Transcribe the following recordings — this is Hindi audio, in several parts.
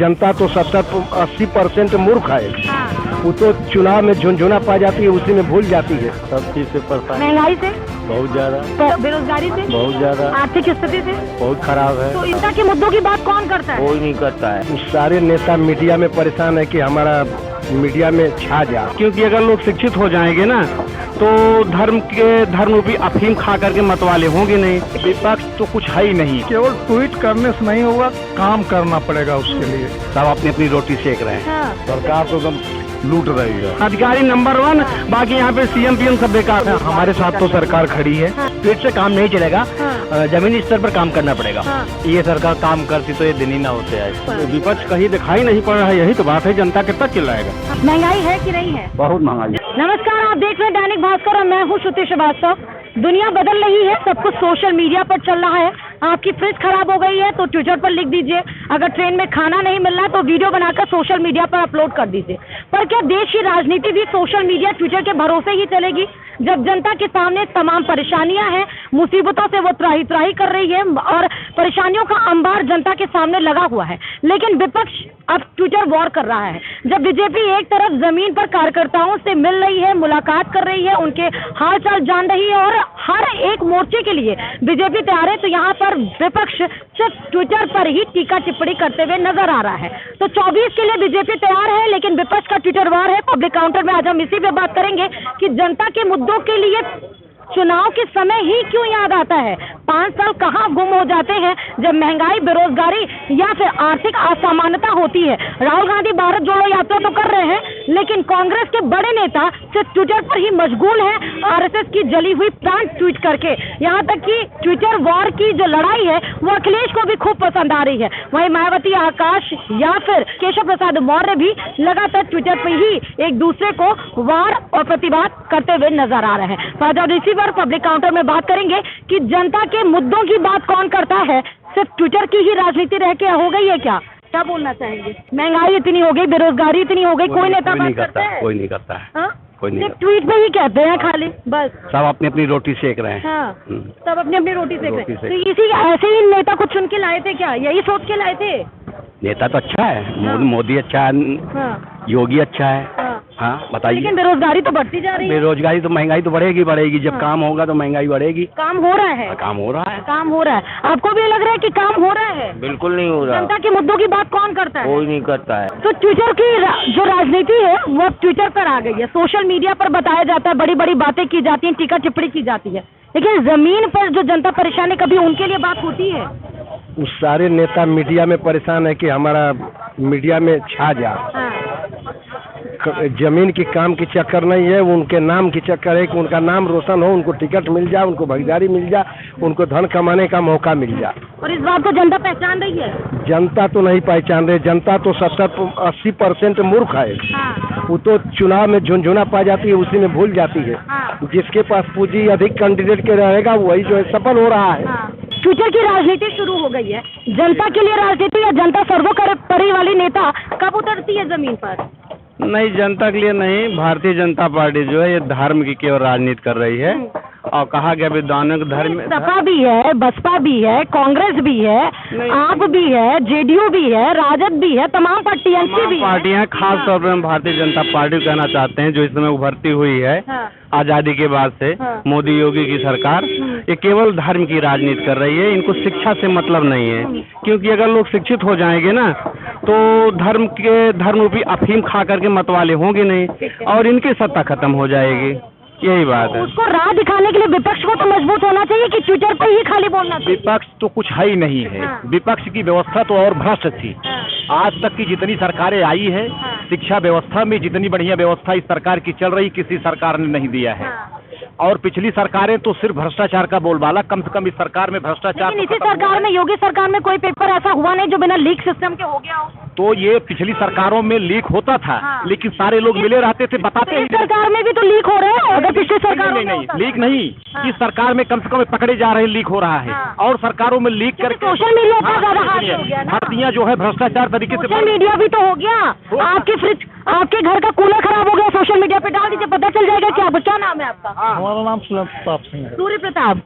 जनता तो 70-80% मूर्ख है। हाँ। वो तो चुनाव में झुनझुना पा जाती है, उसी में भूल जाती है। सब चीज से परेशान, महंगाई से, बहुत ज्यादा, बेरोजगारी से, बहुत ज्यादा, आर्थिक स्थिति से बहुत खराब है। तो इनका के मुद्दों की बात कौन करता है? कोई नहीं करता है। सारे नेता मीडिया में परेशान है कि हमारा मीडिया में छा जा, क्योंकि अगर लोग शिक्षित हो जाएंगे ना तो धर्म रूपी अफीम खा करके मतवाले होंगे नहीं। विपक्ष तो कुछ है ही नहीं। केवल ट्वीट करने से नहीं होगा, काम करना पड़ेगा उसके लिए। सब अपनी अपनी रोटी सेक रहे हैं। हाँ। सरकार तो एकदम लूट रही है। अधिकारी नंबर 1, बाकी यहाँ पे सीएम पीएम सब बेकार है। हमारे साथ तो सरकार खड़ी है। ट्वीट से काम नहीं चलेगा, हाँ। जमीनी स्तर पर काम करना पड़ेगा। हाँ। ये सरकार काम करती तो ये दिन ही ना होते आज। विपक्ष कहीं दिखाई नहीं पड़ रहा है, यही तो बात है। जनता कितना चिल्लाएगा। महंगाई है कि नहीं है? बहुत महंगाई है। नमस्कार, आप देख रहे हैं दैनिक भास्कर और मैं हूँ श्रुति श्रीवास्तव। दुनिया बदल रही है, सब कुछ सोशल मीडिया पर चल रहा है। आपकी फ्रिज खराब हो गई है तो ट्विटर पर लिख दीजिए, अगर ट्रेन में खाना नहीं मिल रहा है तो वीडियो बनाकर सोशल मीडिया पर अपलोड कर दीजिए। पर क्या देश की राजनीति भी सोशल मीडिया ट्विटर के भरोसे ही चलेगी? जब जनता के सामने तमाम परेशानियां हैं, मुसीबतों से वो त्राही त्राही कर रही है और परेशानियों का अंबार जनता के सामने लगा हुआ है, लेकिन विपक्ष अब ट्विटर वॉर कर रहा है। जब बीजेपी एक तरफ जमीन पर कार्यकर्ताओं से मिल रही है, मुलाकात कर रही है, उनके हाल चाल जान रही है और हर एक मोर्चे के लिए बीजेपी तैयार है, तो यहाँ पर विपक्ष सिर्फ ट्विटर पर ही टीका टिप्पणी करते हुए नजर आ रहा है। तो 24 के लिए बीजेपी तैयार है, लेकिन विपक्ष का ट्विटर वॉर है। पब्लिक काउंटर में आज हम इसी पे बात करेंगे कि जनता के मुद्दों के लिए चुनाव के समय ही क्यों याद आता है। 5 साल कहाँ गुम हो जाते हैं जब महंगाई, बेरोजगारी या फिर आर्थिक असामान्यता होती है। राहुल गांधी भारत जोड़ो यात्रा तो कर रहे हैं, लेकिन कांग्रेस के बड़े नेता सिर्फ ट्विटर पर ही मशगूल हैं, आरएसएस की जली हुई प्लांट ट्वीट करके। यहाँ तक कि ट्विटर वॉर की जो लड़ाई है वो अखिलेश को भी खूब पसंद आ रही है। वहीं मायावती, आकाश या फिर केशव प्रसाद मौर्य भी लगातार ट्विटर पर ही एक दूसरे को वार और प्रतिवाद करते हुए नजर आ रहे हैं। पब्लिक काउंटर में बात करेंगे कि जनता के मुद्दों की बात कौन करता है। सिर्फ ट्विटर की ही राजनीति रह के हो गई है क्या बोलना चाहेंगे? महंगाई इतनी हो गई, बेरोजगारी इतनी हो गई, कोई नेता बात करता है? कोई नहीं करता है। हाँ? कोई नहीं सिर्फ ट्वीट पे ही कहते हैं खाली, बस। सब अपनी अपनी रोटी सेक रहे हैं। हाँ। सब अपनी अपनी रोटी सेक रहे हैं। सेक। तो इसी ऐसे ही नेता को चुन के लाए थे क्या? यही सोच के लाए थे? नेता तो अच्छा है। हाँ। मोदी अच्छा है। हाँ। योगी अच्छा है। हाँ। हाँ, बताइए। लेकिन बेरोजगारी तो बढ़ती जा रही है। बेरोजगारी तो, महंगाई तो बढ़ेगी। जब हाँ। काम होगा तो महंगाई बढ़ेगी। काम हो रहा है। काम हो रहा है। काम हो रहा है। आपको भी लग रहा है कि काम हो रहा है? बिल्कुल नहीं हो रहा, जनता के मुद्दों की बात कौन करता है? कोई नहीं करता है। तो ट्विटर की जो राजनीति है वो अब ट्विटर पर आ गई है। सोशल मीडिया पर बताया जाता है, बड़ी बड़ी बातें की जाती हैं, टीका टिप्पणी की जाती है, लेकिन जमीन पर जो जनता परेशान है, कभी उनके लिए बात होती है? उस सारे नेता मीडिया में परेशान है कि हमारा मीडिया में छा जा। हाँ। जमीन की काम की चक्कर नहीं है, उनके नाम की चक्कर है कि उनका नाम रोशन हो, उनको टिकट मिल जाए, उनको भागीदारी मिल जाए, उनको धन कमाने का मौका मिल जाए। और इस बात को जनता पहचान रही है? जनता तो नहीं पहचान रही। जनता तो 70-80% मूर्ख है। हाँ। वो तो चुनाव में झुनझुना पा जाती है, उसी में भूल जाती है। हाँ। जिसके पास पूंजी अधिक कैंडिडेट के रहेगा वही जो है सफल हो रहा है। हाँ। ट्विटर की राजनीति शुरू हो गई है। जनता के लिए राजनीति या जनता सर्वोपरि वाली नेता कब उतरती है जमीन पर? नहीं, जनता के लिए नहीं। भारतीय जनता पार्टी जो है ये धर्म की केवल राजनीति कर रही है। और कहा गया विद्वानों के धर्म, सपा भी है, बसपा भी है, कांग्रेस भी है, आप भी है, जेडीयू भी है, राजद भी है, तमाम पार्टियां भी पार्टियां। खास तौर पर हम भारतीय जनता पार्टी को कहना चाहते हैं, जो इस समय उभरती हुई है। हाँ। आजादी के बाद से मोदी योगी की सरकार ये केवल धर्म की राजनीति कर रही है। इनको शिक्षा से मतलब नहीं है, क्योंकि अगर लोग शिक्षित हो जाएंगे ना तो धर्म रूपी अफीम खा करके मतवाले होंगे नहीं और इनकी सत्ता खत्म हो जाएगी। यही बात है। उसको राह दिखाने के लिए विपक्ष को तो मजबूत होना चाहिए कि ट्विटर पर ही खाली बोलना चाहिए। विपक्ष तो कुछ है ही नहीं है। हाँ। विपक्ष की व्यवस्था तो और भ्रष्ट थी। हाँ। आज तक की जितनी सरकारें आई है, हाँ। शिक्षा व्यवस्था में जितनी बढ़िया व्यवस्था इस सरकार की चल रही, किसी सरकार ने नहीं दिया है। हाँ। और पिछली सरकारें तो सिर्फ भ्रष्टाचार का बोलबाला, कम से कम इस सरकार में भ्रष्टाचार। लेकिन इसी सरकार में, योगी सरकार में कोई पेपर ऐसा हुआ नहीं जो बिना लीक सिस्टम के हो गया हो। तो ये पिछली सरकारों में लीक होता था। हाँ। लेकिन सारे लोग मिले रहते थे, बताते इस सरकार में भी तो लीक हो रहे हैं। अगर पिछली सरकार में नहीं, लीक नहीं। इस सरकार में कम से कम पकड़े जा रहे हैं, लीक हो रहा है। हाँ। और सरकारों में लीक करके सोशल मीडिया पर ज्यादा हाथ हो गया ना। भर्तियां जो है भ्रष्टाचार तरीके से। सोशल मीडिया भी तो हो गया। आपके घर का कूलर खराब हो गया, सोशल मीडिया पे डाल दीजिए, पता चल जाएगा क्या आपका क्या नाम है आपका? हमारा नाम सुरेंद्र प्रताप सिंह है। सूर्य प्रताप।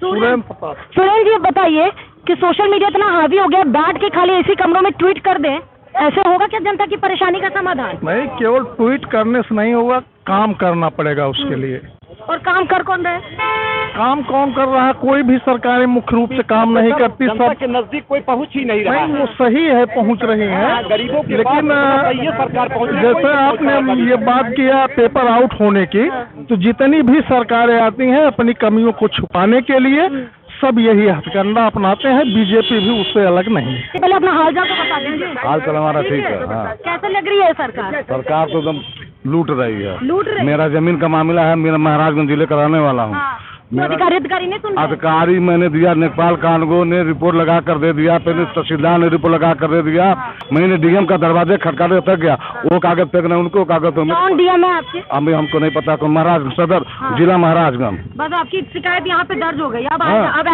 सुरेंद्र प्रताप। सुरेंद्र जी बताइए कि सोशल मीडिया इतना हावी हो गया, बैठ के खाली इसी कमरों में ट्वीट कर दें, ऐसे होगा क्या जनता की परेशानी का समाधान? नहीं, केवल ट्वीट करने से नहीं होगा, काम करना पड़ेगा उसके लिए। और काम कर कौन रहे? काम कौन कर रहा है? कोई भी सरकारें मुख्य रूप से काम नहीं करती, सब के नजदीक कोई पहुंच ही नहीं नहीं, वो सही है, पहुंच रही है, गरीबों के लेकिन ये सरकार पहुंच जैसे आपने ये बात किया पेपर आउट होने की, तो जितनी भी सरकारें आती हैं अपनी कमियों को छुपाने के लिए सब यही हथकंडा अपनाते हैं, बीजेपी भी उससे अलग नहीं है। पहले अपना हाल चाल तो बता देंगे। हाल चाल हमारा ठीक है। हाँ, कैसे लग रही है सरकार? सरकार तो एकदम लूट रही है। लूट रही? मेरा जमीन का मामला है, मेरा महाराजगंज जिले का रहने वाला हूँ। हाँ। तो अधिकारी नहीं सुन रहे? अधिकारी मैंने दिया, नेपाल कानगो ने रिपोर्ट लगा कर दे दिया, पहले तहसीलदार ने रिपोर्ट लगा कर दे दिया, मैंने डीएम का दरवाजे खटकाते तक गया, वो कागज फेंक रहे उनको कागज तो कौन डीएम है आपके? अभी हमको नहीं पता, तो महाराज सदर जिला महाराजगंज। बस आपकी शिकायत यहाँ पे दर्ज हो गई, अब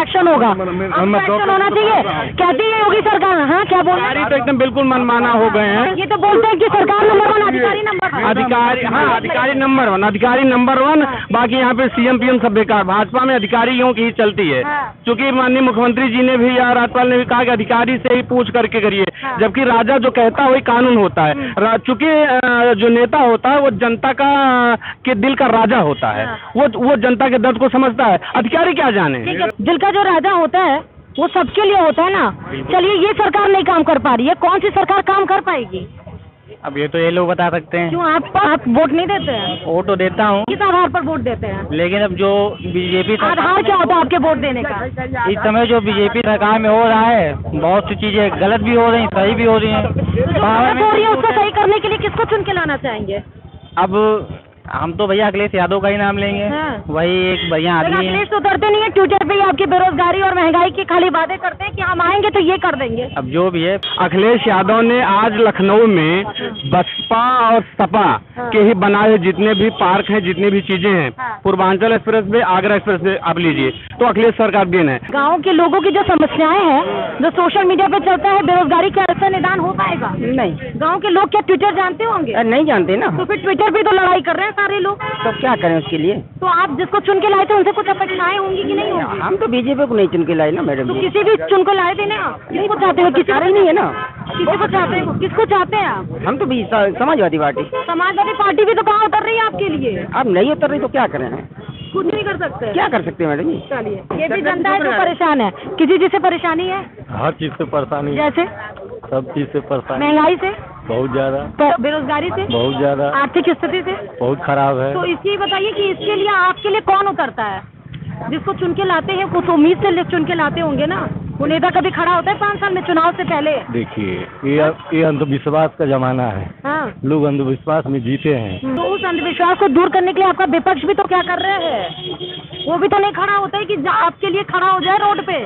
एक्शन होगा, अब एक्शन होना चाहिए। कहती है योगी सरकार। हाँ, क्या बोल रहे हैं? तो एकदम बिल्कुल मनमाना हो गए हैं। ये तो बोलते हैं कि सरकार नंबर 1, अधिकारी नंबर 1। अधिकारी, हाँ, अधिकारी नंबर 1, अधिकारी नंबर 1। बाकी यहाँ पे सीएम पीएम सब बेकार। भाजपा में अधिकारियों की ही चलती है, क्योंकि माननीय मुख्यमंत्री जी ने भी या राज्यपाल ने भी कहा कि अधिकारी से ही पूछ करके करिए, जबकि राजा जो कहता है वही कानून होता है। चूंकि जो नेता होता है वो जनता का के दिल का राजा होता है, वो जनता के दर्द को समझता है, अधिकारी क्या जाने। ठीक है, दिल का जो राजा होता है वो सबके लिए होता है ना। चलिए, ये सरकार नहीं काम कर पा रही है, कौन सी सरकार काम कर पाएगी? अब ये तो ये लोग बता सकते हैं। क्यों आप वोट नहीं देते हैं? वोट तो देता हूँ, किस आधार पर वोट देते हैं? लेकिन अब जो बीजेपी आधार क्या होता है आपके वोट देने का? इस समय जो बीजेपी सरकार में हो रहा है, बहुत सी चीजें गलत भी हो रही हैं, सही भी हो रही हैं। जो गलत हो रही है उसको सही करने के लिए किसको चुन के लाना चाहेंगे? अब हम तो भैया अखिलेश यादव का ही नाम लेंगे। हाँ। वही एक बढ़िया आदमी है। अखिलेश तो उतरते नहीं है ट्विटर पे ही, आपकी बेरोजगारी और महंगाई की खाली वादे करते हैं कि हम आएंगे तो ये कर देंगे। अब जो भी है, अखिलेश यादव ने आज लखनऊ में बसपा और सपा के ही बनाए जितने भी पार्क हैं, जितनी भी चीजें हैं, Purvanchal express way, Agra express way आप लीजिए, तो अखिलेश सरकार देन है। गाँव के लोगों की जो समस्याएं हैं, जो सोशल मीडिया पे चलता है, बेरोजगारी का ऐसा निदान हो पाएगा? नहीं, गाँव के लोग क्या ट्विटर जानते होंगे? नहीं जानते ना, तो फिर ट्विटर पे तो लड़ाई कर रहे हैं सारे लोग। तो क्या करें उसके लिए? तो आप जिसको चुन के लाए थे उनसे कुछ अपेक्षाएं होंगी कि नहीं होंगी? हम तो बीजेपी को नहीं चुन के लाए ना मैडम तो जी। किसी भी चुन को लाए थे ना, किसको चाहते हो? किसी को नहीं है ना, किसी को चाहते हो? किसको चाहते हैं आप? हम तो समाजवादी पार्टी। समाजवादी पार्टी भी तो कहाँ उतर रही है आपके लिए? अब नहीं उतर रही तो क्या करें? कुछ नहीं कर सकते। क्या कर सकते हैं मैडम जी? चलिए, ये भी जनता है जो परेशान है। किसी चीज से परेशानी है? हर चीज से परेशानी, जैसे सब चीज से परेशानी, महंगाई से, बहुत ज्यादा, बेरोजगारी से, बहुत ज्यादा, आर्थिक स्थिति से बहुत खराब है। तो इसलिए बताइए कि इसके लिए आपके लिए कौन उतरता है? जिसको चुन के लाते हैं कुछ उम्मीद से चुन के लाते होंगे ना। वो नेता कभी खड़ा होता है 5 साल में चुनाव से पहले? देखिए, ये अंधविश्वास का जमाना है। हाँ, लोग अंधविश्वास में जीते हैं। तो उस अंधविश्वास को दूर करने के लिए आपका विपक्ष भी तो क्या कर रहे हैं? वो भी तो नहीं खड़ा होता है कि आपके लिए खड़ा हो जाए रोड पे।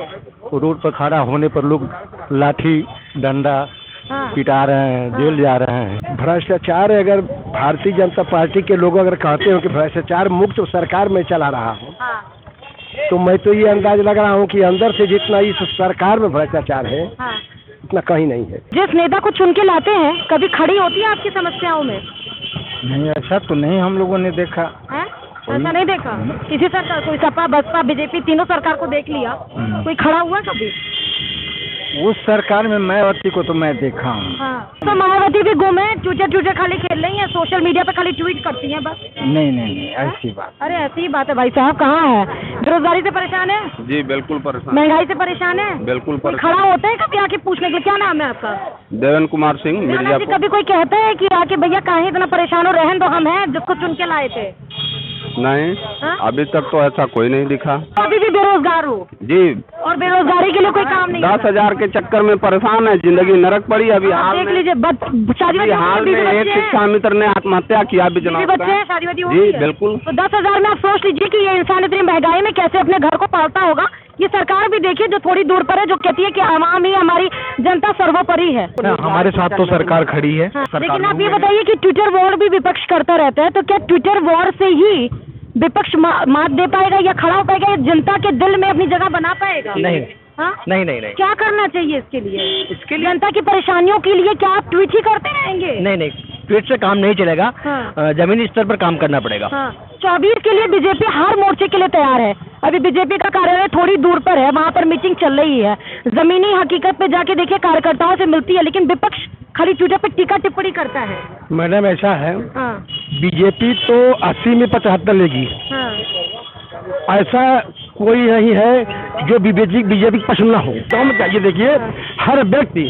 रोड पर खड़ा होने पर लोग लाठी डंडा पिटा रहे हैं, जेल जा रहे हैं। भ्रष्टाचार, अगर भारतीय जनता पार्टी के लोग अगर कहते हो कि भ्रष्टाचार मुक्त सरकार में चला रहा हूँ, तो मैं तो ये अंदाज लग रहा हूँ कि अंदर से जितना इस सरकार में भ्रष्टाचार है उतना कहीं नहीं है। जिस नेता को चुन के लाते हैं, कभी खड़ी होती है आपकी समस्याओं में? नहीं, ऐसा तो नहीं हम लोगों ने देखा। है? ऐसा नहीं देखा? किसी सरकार, कोई सपा बसपा बीजेपी तीनों सरकार को देख लिया, कोई खड़ा हुआ कभी? उस सरकार में मायावती को तो मैं देखा हूँ। तो मायावती भी गुम है, ट्विटर खाली खेल रही है, सोशल मीडिया पे खाली ट्वीट करती हैं बस। नहीं, ऐसी बात। अरे ऐसी ही बात है भाई साहब, कहाँ है? बेरोजगारी से परेशान है? जी बिल्कुल परेशान। महंगाई से परेशान है? बिल्कुल कोई खड़ा होता है कभी आके पूछने के लिए? क्या नाम है आपका? देवेंद्र कुमार सिंह, मिर्जापुर। कभी कोई कहता है कि आके भैया काहे इतना परेशान हो, रहन दो, हम हैं जिसको चुन के लाए थे? नहीं, अभी तक तो ऐसा कोई नहीं दिखा। अभी भी बेरोजगार हो? जी। और बेरोजगारी के लिए कोई काम नहीं? 10,000 के चक्कर में परेशान है, जिंदगी नरक पड़ी। अभी हाल देख में लीजिए, हाल में एक शिक्षा मित्र ने आत्महत्या किया भी जनाब। बच्चे हैं, शादी हो जी गई है? बिल्कुल। तो 10,000 में आप सोच लीजिए कि ये इंसान इतनी महंगाई में कैसे अपने घर को पालता होगा। ये सरकार भी देखिए जो थोड़ी दूर पर है, जो कहती है कि आवाम ही हमारी जनता सर्वोपरि है। हमारे साथ तो सरकार खड़ी है। लेकिन आप ये बताइए कि ट्विटर वॉर भी विपक्ष करता रहता है, तो क्या ट्विटर वॉर से ही विपक्ष मात दे पाएगा या खड़ा हो पाएगा, या जनता के दिल में अपनी जगह बना पाएगा? नहीं। हाँ? नहीं। क्या करना चाहिए इसके लिए? जनता की परेशानियों के लिए क्या आप ट्वीट ही करते रहेंगे? नहीं, ट्वीट से काम नहीं चलेगा। जमीनी स्तर पर काम करना पड़ेगा। 24 के लिए बीजेपी हर मोर्चे के लिए तैयार है। अभी बीजेपी का कार्यालय थोड़ी दूर पर है, वहाँ पर मीटिंग चल रही है। जमीनी हकीकत पे जाके देखिए कार्यकर्ताओं से मिलती है, लेकिन विपक्ष खाली ट्विटर पे टीका टिप्पणी करता है। मैडम ऐसा है, हाँ बीजेपी तो 80 में 75 लेगी, हाँ ऐसा कोई नहीं है जो बीजेपी पसंद ना हो। तो हम चाहिए देखिए, हर व्यक्ति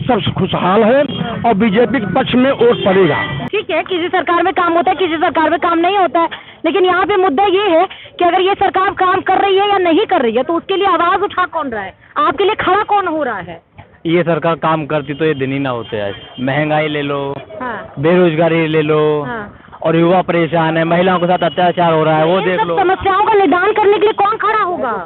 सब खुशहाल है और बीजेपी के पक्ष में वोट पड़ेगा। ठीक है, किसी सरकार में काम होता है, किसी सरकार में काम नहीं होता है, लेकिन यहाँ पे मुद्दा ये है कि अगर ये सरकार काम कर रही है या नहीं कर रही है, तो उसके लिए आवाज उठा कौन रहा है, आपके लिए खड़ा कौन हो रहा है? ये सरकार काम करती तो ये दिन ही ना होते आज। महंगाई ले लो, हाँ बेरोजगारी ले लो, हाँ। और युवा परेशान है, महिलाओं के साथ अत्याचार हो रहा है, वो इन देख सब लो। समस्याओं का निदान करने के लिए कौन खड़ा होगा?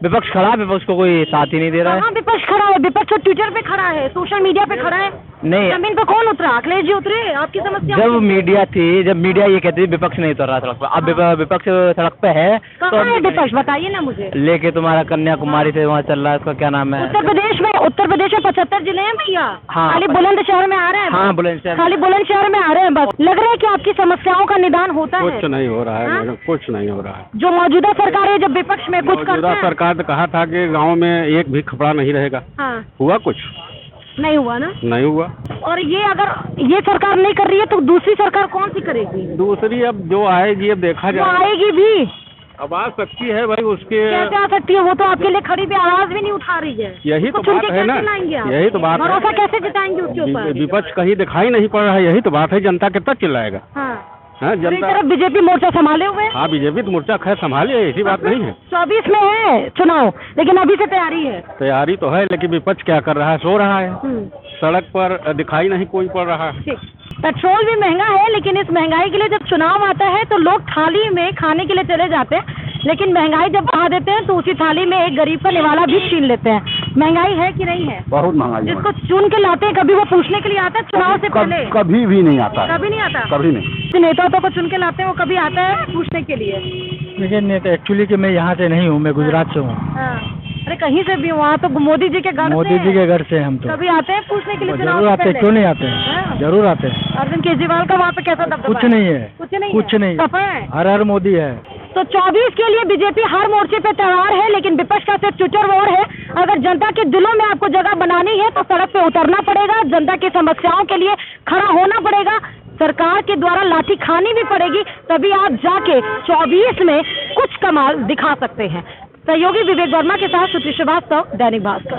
विपक्ष खड़ा, विपक्ष को कोई साथ ही नहीं दे रहा कहाँ है। विपक्ष खड़ा है? विपक्ष तो ट्विटर पे खड़ा है, सोशल मीडिया पे खड़ा है। नहीं, जमीन पे कौन उतरा? अखिलेश जी उतरे आपकी समस्या? जब मीडिया थी, जब मीडिया ये कहती थी विपक्ष नहीं उतर रहा सड़क पर, अब विपक्ष सड़क पे है तो कहाँ है विपक्ष, बताइए ना मुझे। लेके तुम्हारा कन्याकुमारी से वहाँ चल रहा है, उसका क्या नाम है? उत्तर प्रदेश में 75 जिले हैं भैया। हाँ। खाली बुलंदशहर में आ रहे हैं बस। हाँ, बुलंदशहर। खाली बुलंदशहर में आ रहे हैं बस। लग रहा है कि आपकी समस्याओं का निदान होता है? कुछ नहीं हो रहा है हाँ? मैडम, कुछ नहीं हो रहा है। जो मौजूदा सरकार है, जब विपक्ष में कुछ करते मौजूदा हैं। सरकार ने कहा था कि गांव में एक भी खपड़ा नहीं रहेगा, हाँ हुआ कुछ नहीं हुआ ना। नहीं हुआ। और ये अगर ये सरकार नहीं कर रही है तो दूसरी सरकार कौन सी करेगी? दूसरी अब जो आएगी अब देखा वो जाए। आएगी भी, अब आ सकती है भाई, उसके कैसे आ सकती है? वो तो आपके लिए खड़ी भी आवाज भी नहीं उठा रही है। यही उसको तो चुन बात के है ना, कैसे लाएंगे आप? यही तो बात है। भरोसा कैसे जताएंगे उसके ऊपर? विपक्ष कहीं दिखाई नहीं पड़ रहा है, यही तो बात है। जनता कितना चिल्लाएगा? हाँ, हाँ एक जनता। तरफ बीजेपी मोर्चा संभाले हुए है। हाँ बीजेपी तो मोर्चा खैर संभाली है, ऐसी बात नहीं है। 24 में है चुनाव, लेकिन अभी से तैयारी है। तैयारी तो है, लेकिन विपक्ष क्या कर रहा है? सो रहा है, हम्म, सड़क पर दिखाई नहीं कोई पड़ रहा है। ठीक। पेट्रोल भी महंगा है, लेकिन इस महंगाई के लिए जब चुनाव आता है तो लोग थाली में खाने के लिए चले जाते हैं, लेकिन महंगाई जब बढ़ा देते हैं तो उसी थाली में एक गरीब का निवाला भी छीन लेते हैं। महंगाई है कि नहीं है? बहुत महंगाई है। जिसको चुन के लाते हैं, कभी वो पूछने के लिए आता है चुनाव से पहले? कभी भी नहीं आता है, कभी नहीं आता। कभी नहीं। जो नेताओं को चुन के लाते हैं वो कभी आता है पूछने के लिए? लेकिन एक्चुअली कि मैं यहाँ से नहीं हूँ, मैं गुजरात से हूँ। हाँ। अरे कहीं से भी, वहाँ तो मोदी जी के गढ़ से मोदी जी हैं। के घर से हम तो कभी आते हैं पूछने के लिए चुनाव जरूर से आते हैं, पहले? क्यों नहीं आते हाँ। हैं, जरूर आते हैं। अरविंद केजरीवाल का वहाँ पे कैसा दबदबा कुछ नहीं है, कुछ नहीं कुछ है? नहीं। सफा है। हर हर मोदी है। तो 24 के लिए बीजेपी हर मोर्चे पे तैयार है, लेकिन विपक्ष का सिर्फ ट्विटर वॉर है। अगर जनता के दिलों में आपको जगह बनानी है तो सड़क पे उतरना पड़ेगा, जनता की समस्याओं के लिए खड़ा होना पड़ेगा, सरकार के द्वारा लाठी खानी भी पड़ेगी, तभी आप जाके 24 में कुछ कमाल दिखा सकते हैं। सहयोगी विवेक वर्मा के साथ सुश्री श्रीवास्तव, दैनिक भास्कर।